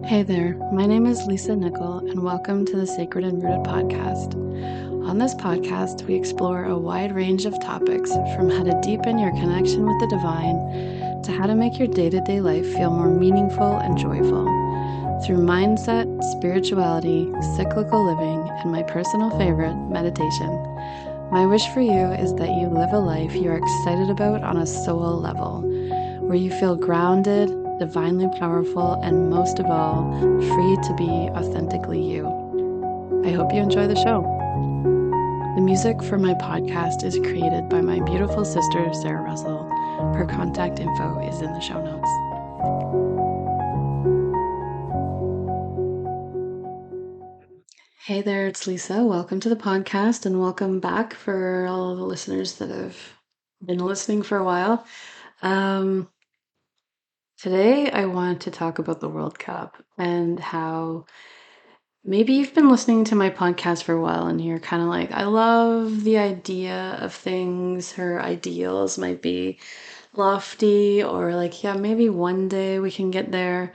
Hey there, my name is Lisa Nickel, and welcome to the Sacred and Rooted podcast. On this podcast, we explore a wide range of topics from how to deepen your connection with the divine to how to make your day to day life feel more meaningful and joyful. Through mindset, spirituality, cyclical living, and my personal favorite, meditation, my wish for you is that you live a life you are excited about on a soul level, where you feel grounded, divinely powerful, and most of all, free to be authentically you. I hope you enjoy the show. The music for my podcast is created by my beautiful sister, Sarah Russell. Her contact info is in the show notes. Hey there, it's Lisa. Welcome to the podcast and welcome back for all the listeners that have been listening for a while. Today, I want to talk about the World Cup and how maybe you've been listening to my podcast for a while and you're kind of like, I love the idea of things. Her ideals might be lofty, or like, yeah, maybe one day we can get there,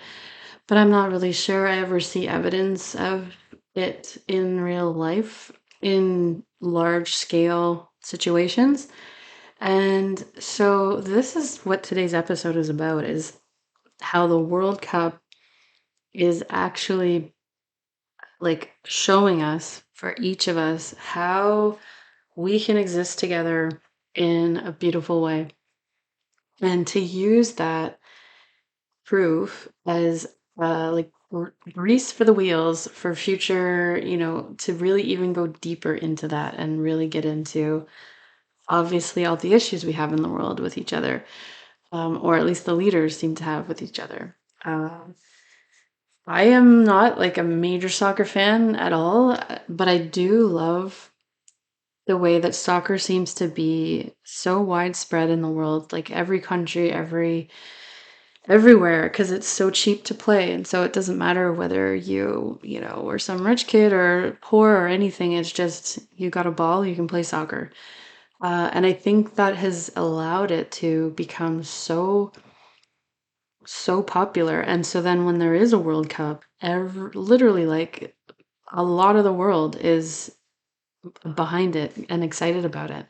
but I'm not really sure I ever see evidence of it in real life in large scale situations. And so this is what today's episode is about, is how the World Cup is actually like showing us, for each of us, how we can exist together in a beautiful way, and to use that proof as like grease for the wheels for future, to really even go deeper into that and really get into obviously all the issues we have in the world with each other, or at least the leaders seem to have with each other. I am not like a major soccer fan at all, but I do love the way that soccer seems to be so widespread in the world, like every country, everywhere, because it's so cheap to play. And so it doesn't matter whether are some rich kid or poor or anything. It's just you got a ball, you can play soccer. And I think that has allowed it to become so popular. And so then when there is a World Cup, literally like a lot of the world is behind it and excited about it.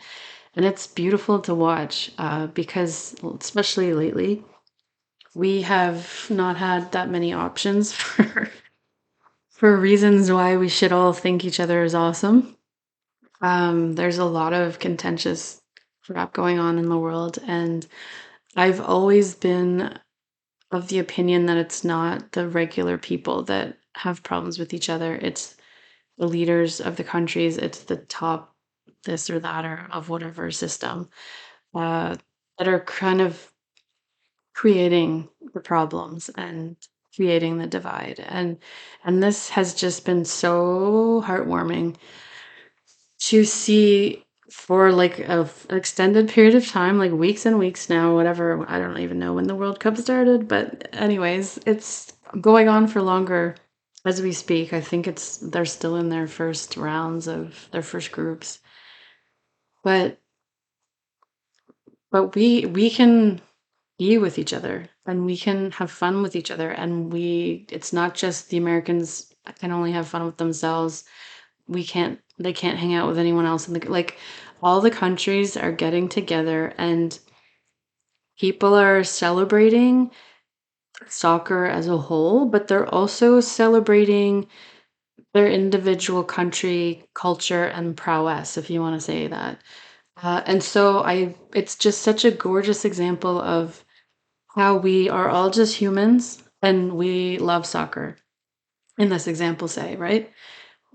And it's beautiful to watch, because, especially lately, we have not had that many options for reasons why we should all think each other is awesome. There's a lot of contentious crap going on in the world, and I've always been of the opinion that it's not the regular people that have problems with each other. It's the leaders of the countries. It's the top this or that or of whatever system, uh, that are kind of creating the problems and creating the divide. And this has just been so heartwarming to see for like an extended period of time, like weeks and weeks now, whatever. I don't even know when the World Cup started, but anyways, it's going on for longer as we speak. I think they're still in their first rounds of their first groups. But we can be with each other and we can have fun with each other, and it's not just the Americans can only have fun with themselves. They can't hang out with anyone else in the, like, all the countries are getting together and people are celebrating soccer as a whole, but they're also celebrating their individual country culture and prowess, if you want to say that. And so it's just such a gorgeous example of how we are all just humans and we love soccer. In this example, say, right?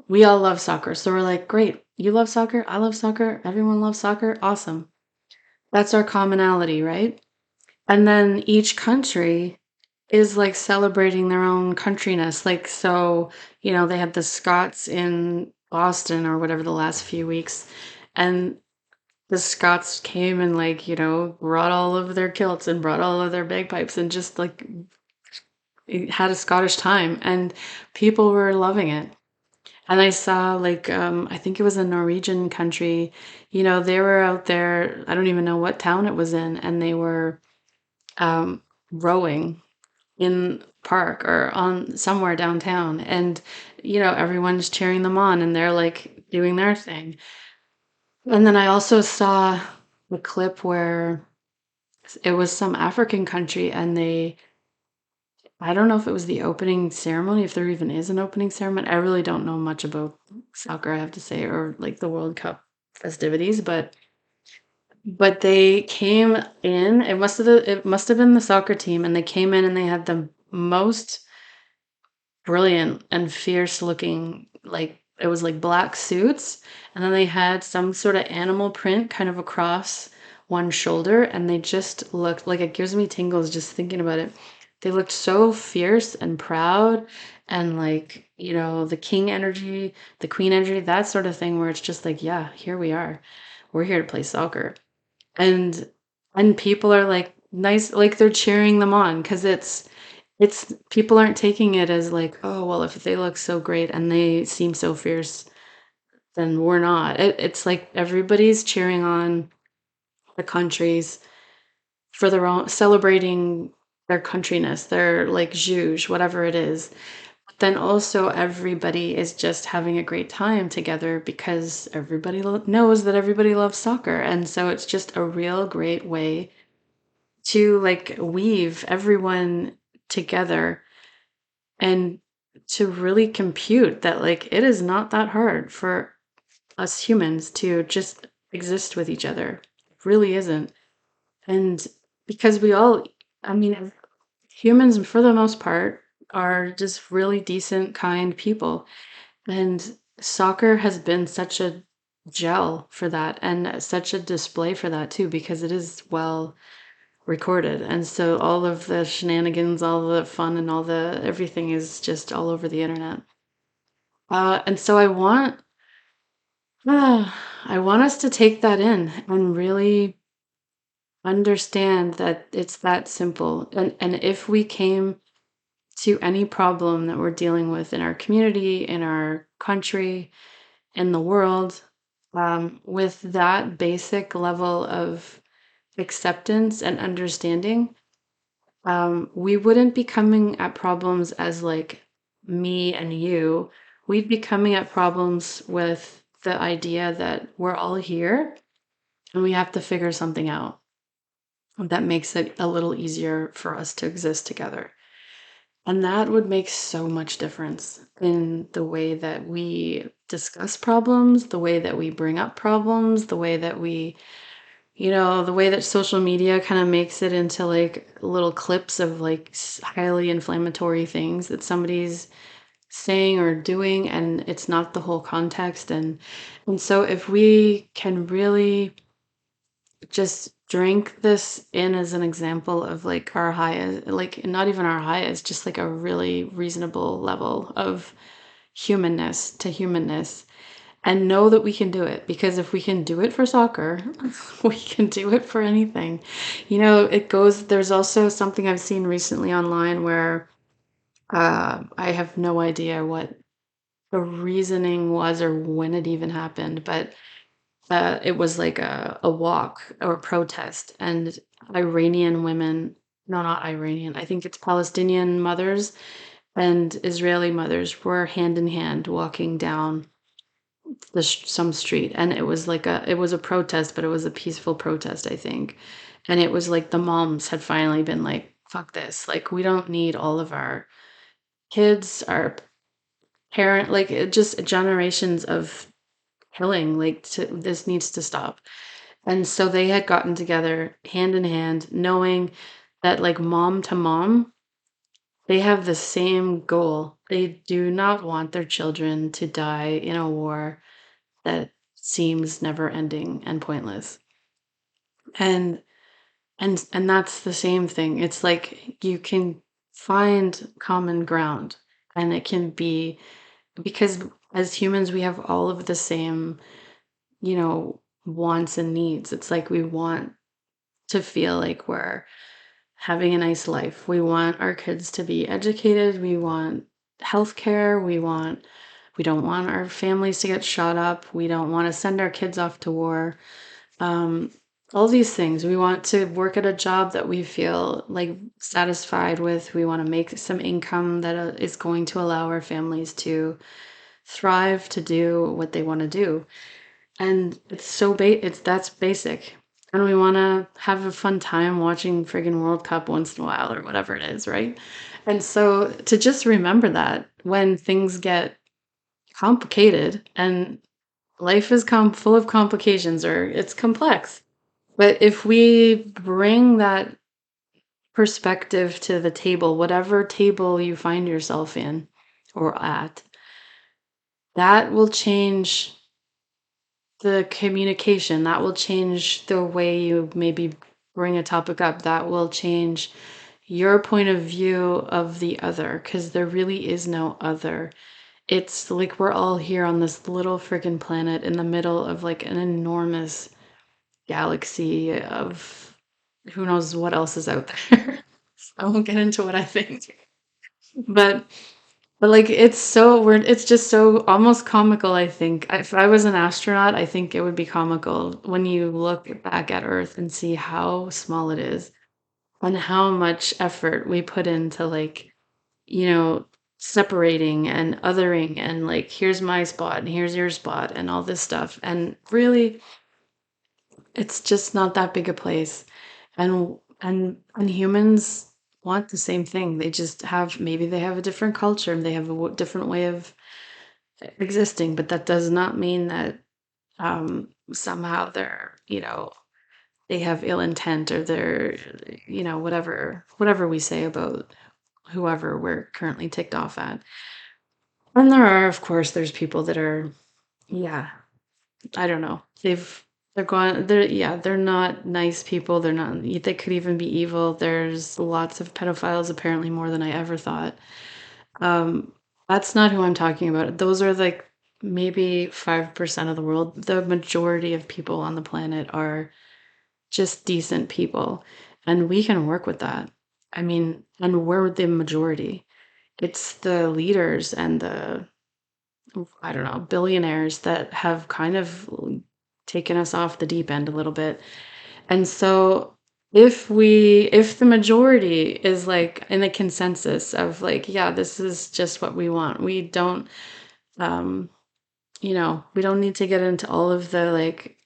We all love soccer. So we're like, great, you love soccer, I love soccer, everyone loves soccer, awesome. That's our commonality, right? And then each country is like celebrating their own countryness. Like, so, they had the Scots in Boston or whatever the last few weeks. And the Scots came and, like, brought all of their kilts and brought all of their bagpipes and just like had a Scottish time, and people were loving it. And I saw, like, I think it was a Norwegian country, they were out there, I don't even know what town it was in, and they were um, rowing in park or on somewhere downtown, and everyone's cheering them on and they're like doing their thing. And then I also saw a clip where it was some African country, and I don't know if it was the opening ceremony, if there even is an opening ceremony. I really don't know much about soccer, I have to say, or like the World Cup festivities, but they came in. It must have been the soccer team, and they came in and they had the most brilliant and fierce looking, like it was like black suits, and then they had some sort of animal print kind of across one shoulder, and they just looked like, it gives me tingles just thinking about it. They looked so fierce and proud, and like, the king energy, the queen energy, that sort of thing, where it's just like, yeah, here we are. We're here to play soccer. And people are like nice, like they're cheering them on, because it's people aren't taking it as like, oh, well, if they look so great and they seem so fierce, then we're not. It's like everybody's cheering on the countries for their own, celebrating their countryness, their like zhuzh, whatever it is. But then also everybody is just having a great time together because everybody knows that everybody loves soccer. And so it's just a real great way to like weave everyone together, and to really compute that like it is not that hard for us humans to just exist with each other. It really isn't. And because we all, I mean, humans for the most part are just really decent, kind people. And soccer has been such a gel for that, and such a display for that too, because it is well recorded. And so all of the shenanigans, all the fun, and all the everything is just all over the internet. And so I want us to take that in and really understand that it's that simple. And if we came to any problem that we're dealing with in our community, in our country, in the world, with that basic level of acceptance and understanding, we wouldn't be coming at problems as like me and you. We'd be coming at problems with the idea that we're all here and we have to figure something out that makes it a little easier for us to exist together. And that would make so much difference in the way that we discuss problems, the way that we bring up problems, the way that the way that social media kind of makes it into like little clips of like highly inflammatory things that somebody's saying or doing, and it's not the whole context. And so if we can really just drink this in as an example of like our highest, like not even our highest, just like a really reasonable level of humanness to humanness, and know that we can do it, because if we can do it for soccer, we can do it for anything. There's also something I've seen recently online where I have no idea what the reasoning was or when it even happened, but it was like a walk or protest, and Iranian women, no, not Iranian, I think it's Palestinian mothers and Israeli mothers were hand in hand walking down some street, and it was a protest, but it was a peaceful protest, I think. And it was like the moms had finally been like, fuck this, like we don't need all of our kids, our parent, like just generations of killing, like this needs to stop. And so they had gotten together hand in hand, knowing that like mom to mom, they have the same goal. They do not want their children to die in a war that seems never ending and pointless. And and that's the same thing. It's like you can find common ground, and it can be, because as humans we have all of the same, wants and needs. It's like we want to feel like we're having a nice life. We want our kids to be educated. We want healthcare. We don't want our families to get shot up. We don't want to send our kids off to war. Um, all these things. We want to work at a job that we feel like satisfied with. We want to make some income that is going to allow our families to thrive, to do what they want to do. And it's it's that's basic. And we want to have a fun time watching friggin' World Cup once in a while or whatever it is, right? And so to just remember that when things get complicated, and life is full of complications, or it's complex. But if we bring that perspective to the table, whatever table you find yourself in or at, that will change the communication. That will change the way you maybe bring a topic up. That will change your point of view of the other, because there really is no other. It's like we're all here on this little freaking planet in the middle of like an enormous galaxy of who knows what else is out there. I won't get into what I think. But like it's just so almost comical, I think. If I was an astronaut, I think it would be comical when you look back at Earth and see how small it is and how much effort we put into like, you know, separating and othering and like here's my spot and here's your spot and all this stuff. And really it's just not that big a place. And humans want the same thing. They just have maybe they have a different culture, they have a different way of existing, but that does not mean that somehow they're, they have ill intent, or they're, whatever we say about whoever we're currently ticked off at. And there are, of course, there's people that are, yeah, I don't know. They're not nice people. They could even be evil. There's lots of pedophiles, apparently more than I ever thought. Um, that's not who I'm talking about. Those are like maybe 5% of the world. The majority of people on the planet are just decent people, and we can work with that. I mean, and we're the majority. It's the leaders and the, I don't know, billionaires that have kind of taken us off the deep end a little bit. And so if the majority is like in a consensus of like, yeah, this is just what we want. Um, we don't need to get into all of the like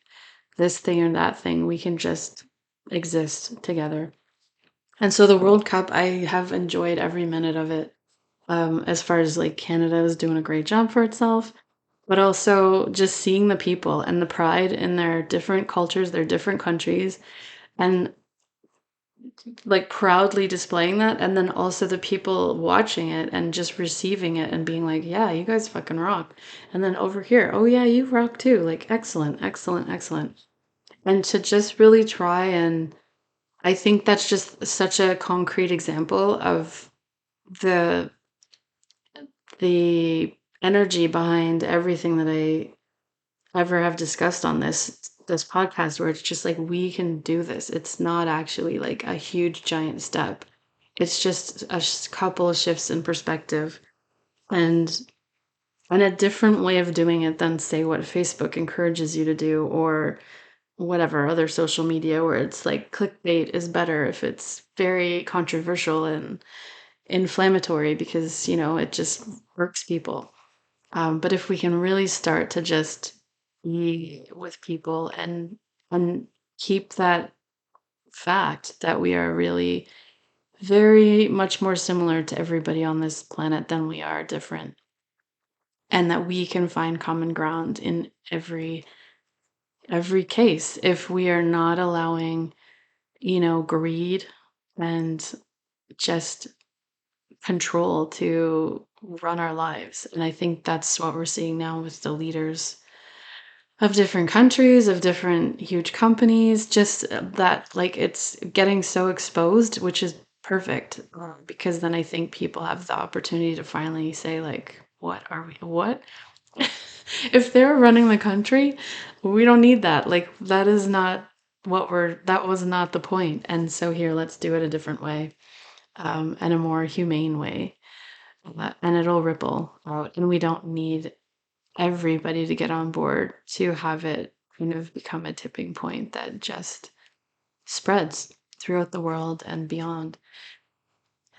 this thing or that thing. We can just exist together. And so the World Cup, I have enjoyed every minute of it. As far as like Canada is doing a great job for itself, but also just seeing the people and the pride in their different cultures, their different countries, and like proudly displaying that. And then also the people watching it and just receiving it and being like, yeah, you guys fucking rock. And then over here, oh yeah, you rock too. Like, excellent, excellent, excellent. And to just really try, and I think that's just such a concrete example of the the energy behind everything that I ever have discussed on this podcast, where it's just like we can do this. It's not actually like a huge giant step. It's just a couple of shifts in perspective, and a different way of doing it than say what Facebook encourages you to do, or whatever other social media, where it's like clickbait is better if it's very controversial and inflammatory because it just irks people. But if we can really start to just be with people and keep that fact that we are really very much more similar to everybody on this planet than we are different, and that we can find common ground in every case if we are not allowing, greed and just control to run our lives. And I think that's what we're seeing now with the leaders of different countries, of different huge companies, just that like it's getting so exposed, which is perfect, because then I think people have the opportunity to finally say like, what are we, what? If they're running the country, we don't need that. Like that is not that was not the point. And so here, let's do it a different way, and a more humane way, and it'll ripple out, and we don't need everybody to get on board to have it kind of become a tipping point that just spreads throughout the world and beyond.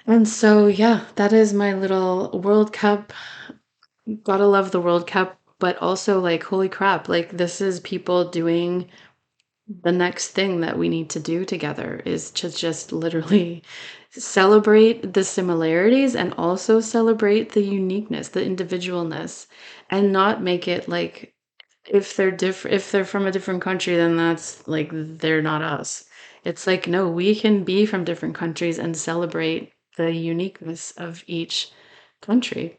And so, yeah, that is my little World Cup. Gotta love the World Cup, but also like, holy crap, like this is people doing the next thing that we need to do together is to just literally celebrate the similarities and also celebrate the uniqueness, the individualness, and not make it like if they're from a different country, then that's like they're not us. It's like, no, we can be from different countries and celebrate the uniqueness of each country.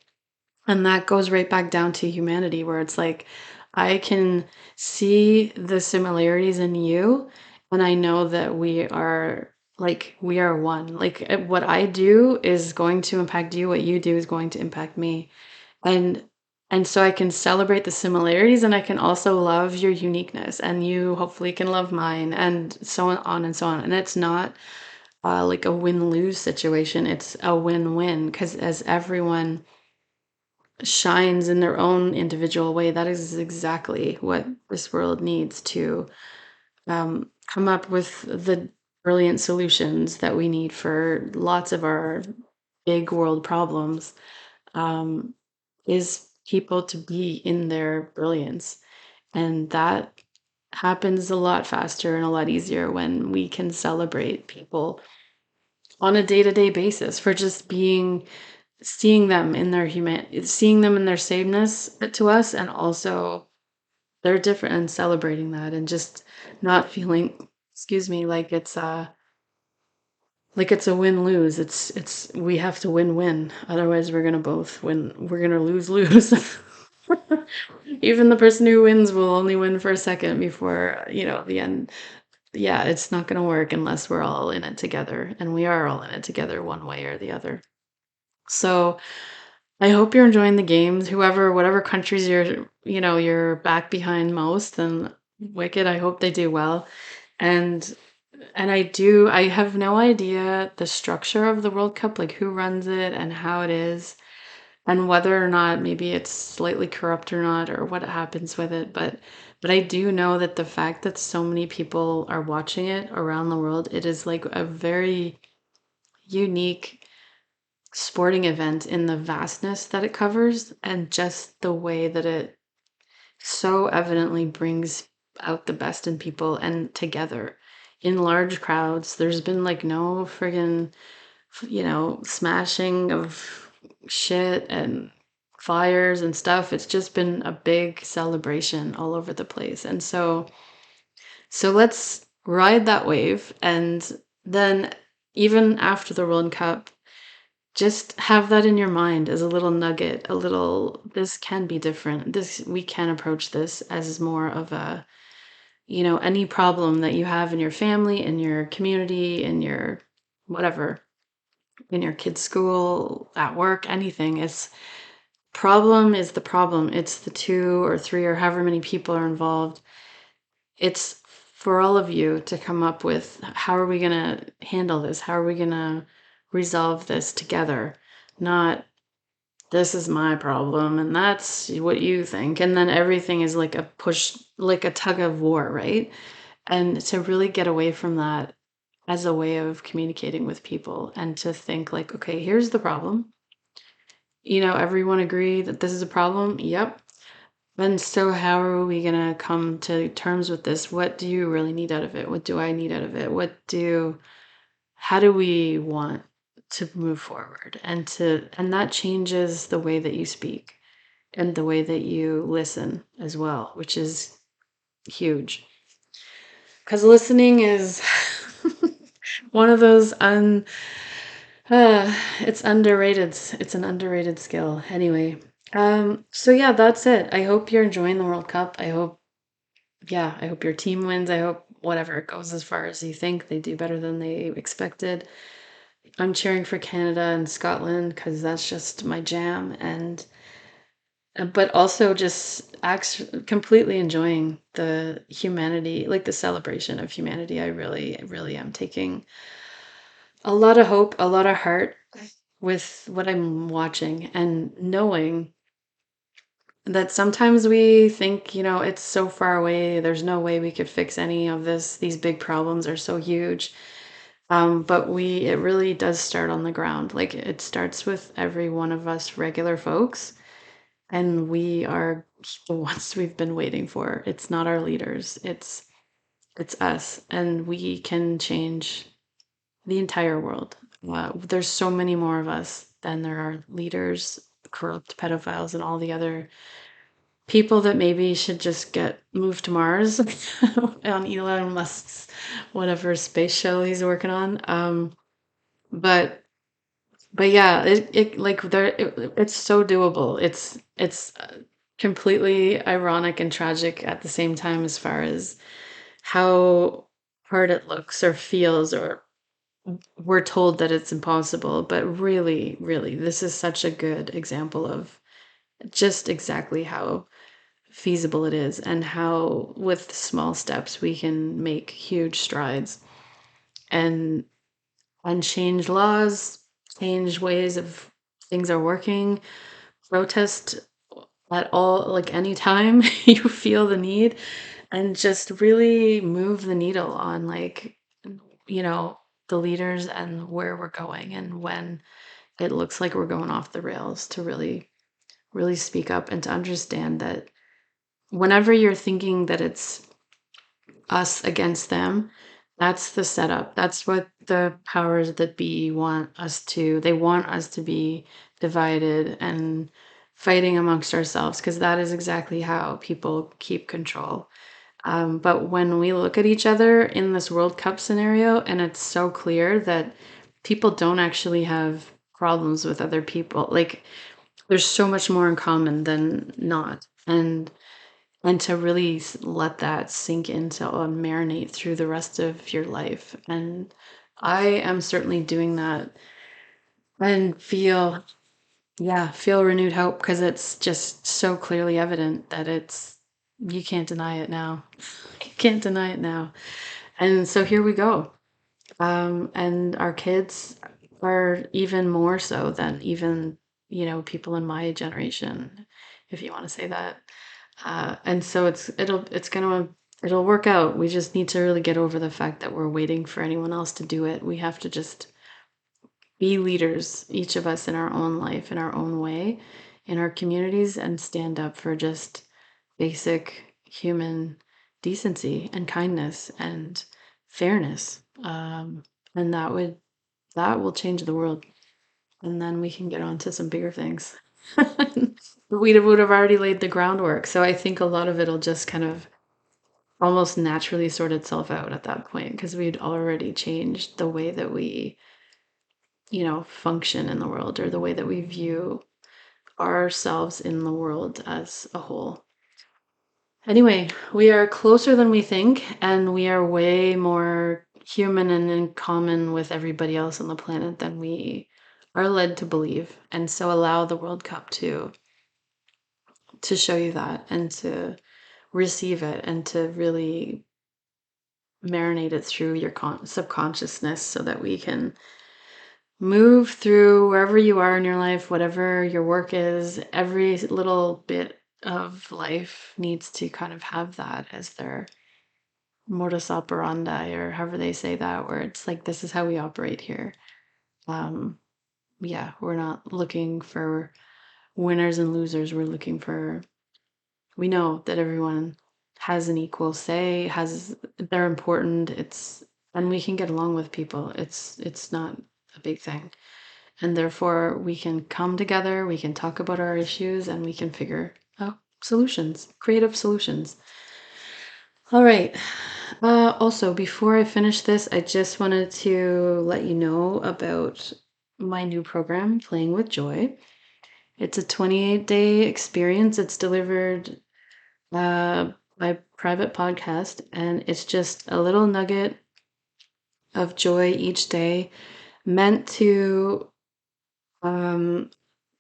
And that goes right back down to humanity, where it's like, I can see the similarities in you, and I know that we are one. Like what I do is going to impact you, what you do is going to impact me. And and so I can celebrate the similarities and I can also love your uniqueness and you hopefully can love mine and so on and so on. And it's not like a win-lose situation. It's a win-win because as everyone shines in their own individual way, that is exactly what this world needs to come up with the brilliant solutions that we need for lots of our big world problems. Um, is people to be in their brilliance. And that happens a lot faster and a lot easier when we can celebrate people on a day-to-day basis for just being seeing them in their seeing them in their sameness to us and also they're different and celebrating that and just not feeling excuse me like it's a win-lose. It's we have to win-win. Otherwise we're gonna both win. We're gonna lose-lose. Even the person who wins will only win for a second before, the end. Yeah, it's not gonna work unless we're all in it together. And we are all in it together one way or the other. So I hope you're enjoying the games. Whatever countries you're back behind most, and Wicked, I hope they do well. And I have no idea the structure of the World Cup, like who runs it and how it is, and whether or not maybe it's slightly corrupt or not, or what happens with it. But I do know that the fact that so many people are watching it around the world, it is like a very unique sporting event in the vastness that it covers and just the way that it so evidently brings out the best in people and together in large crowds. There's been like no friggin', smashing of shit and fires and stuff. It's just been a big celebration all over the place. And so let's ride that wave and then even after the World Cup, just have that in your mind as a little nugget, a little, this can be different. We can approach this as more of a, any problem that you have in your family, in your community, in your whatever, in your kid's school, at work, anything. Problem is the problem. It's the two or three or however many people are involved. It's for all of you to come up with how are we going to handle this? How are we going to resolve this together? Not this is my problem and that's what you think. And then everything is like a push, like a tug of war, right? And to really get away from that as a way of communicating with people and to think like, okay, here's the problem. Everyone agree that this is a problem? Yep. And so how are we going to come to terms with this? What do you really need out of it? What do I need out of it? How do we want to move forward? And that changes the way that you speak and the way that you listen as well, which is huge. Because listening is one of those it's underrated. It's an underrated skill. Anyway, so yeah, that's it. I hope you're enjoying the World Cup. I hope your team wins. I hope whatever it goes as far as you think they do better than they expected. I'm cheering for Canada and Scotland because that's just my jam, and but also just acts completely enjoying the humanity, like the celebration of humanity. I really, really am taking a lot of hope, a lot of heart with what I'm watching and knowing that sometimes we think, it's so far away, there's no way we could fix any of this. These big problems are so huge. But it really does start on the ground. Like it starts with every one of us regular folks, and we are the ones we've been waiting for. It's not our leaders. It's us, and we can change the entire world. There's so many more of us than there are leaders, corrupt pedophiles, and all the other people that maybe should just get moved to Mars on Elon Musk's whatever space shuttle he's working on. But yeah, it like it's so doable. It's completely ironic and tragic at the same time as far as how hard it looks or feels, or we're told that it's impossible, but really, really, this is such a good example of just exactly how feasible it is, and how with small steps we can make huge strides and change laws, change ways of things are working, protest at all, like anytime you feel the need, and just really move the needle on, like, you know, the leaders and where we're going, and when it looks like we're going off the rails, to really, really speak up and to understand that whenever you're thinking that it's us against them, that's the setup. That's what the powers that be want us to. They want us to be divided and fighting amongst ourselves, because that is exactly how people keep control. But when we look at each other in this World Cup scenario, and it's so clear that people don't actually have problems with other people, like there's so much more in common than not. And to really let that sink into and marinate through the rest of your life. And I am certainly doing that, and feel renewed hope, because it's just so clearly evident that you can't deny it now. You can't deny it now. And so here we go. And our kids are even more so than even, people in my generation, if you want to say that. And so it'll work out. We just need to really get over the fact that we're waiting for anyone else to do it. We have to just be leaders, each of us in our own life, in our own way, in our communities, and stand up for just basic human decency and kindness and fairness. And that will change the world. And then we can get on to some bigger things. We would have already laid the groundwork. So I think a lot of it'll just kind of almost naturally sort itself out at that point, because we'd already changed the way that we, function in the world, or the way that we view ourselves in the world as a whole. Anyway, we are closer than we think, and we are way more human and in common with everybody else on the planet than we are led to believe. And so allow the World Cup to show you that, and to receive it, and to really marinate it through your subconsciousness, so that we can move through wherever you are in your life, whatever your work is. Every little bit of life needs to kind of have that as their modus operandi, or however they say that, where it's like, this is how we operate here. Um, yeah, we're not looking for winners and losers. We know that everyone has an equal say, they're important. And we can get along with people. It's not a big thing. And therefore we can come together, we can talk about our issues, and we can figure out solutions, creative solutions. All right. Also, before I finish this, I just wanted to let you know about my new program, Playing with Joy. It's a 28-day experience. It's delivered by private podcast, and it's just a little nugget of joy each day, meant to um,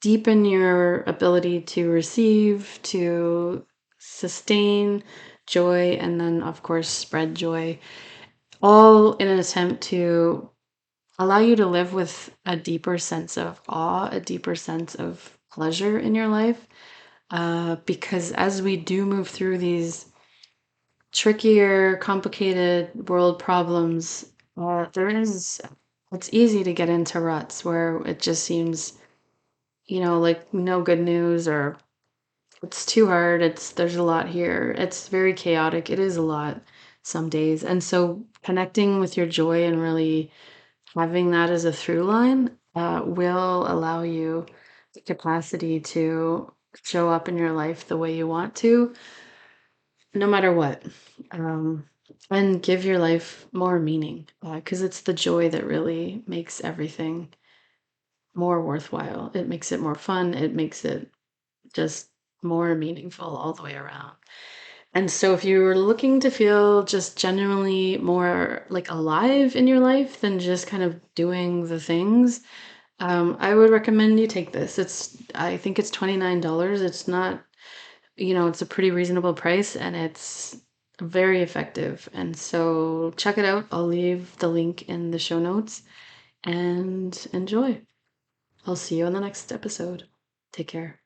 deepen your ability to receive, to sustain joy, and then, of course, spread joy, all in an attempt to allow you to live with a deeper sense of awe, a deeper sense of pleasure in your life. because as we do move through these trickier, complicated world problems, it's easy to get into ruts where it just seems, like no good news or it's too hard. There's a lot here. It's very chaotic. It is a lot some days. And so connecting with your joy and really having that as a through line will allow you the capacity to show up in your life the way you want to, no matter what. Um, and give your life more meaning because it's the joy that really makes everything more worthwhile. It makes it more fun. It makes it just more meaningful all the way around. And so if you're looking to feel just genuinely more like alive in your life than just kind of doing the things, I would recommend you take this. I think it's $29. It's not, it's a pretty reasonable price and it's very effective. And so check it out. I'll leave the link in the show notes and enjoy. I'll see you on the next episode. Take care.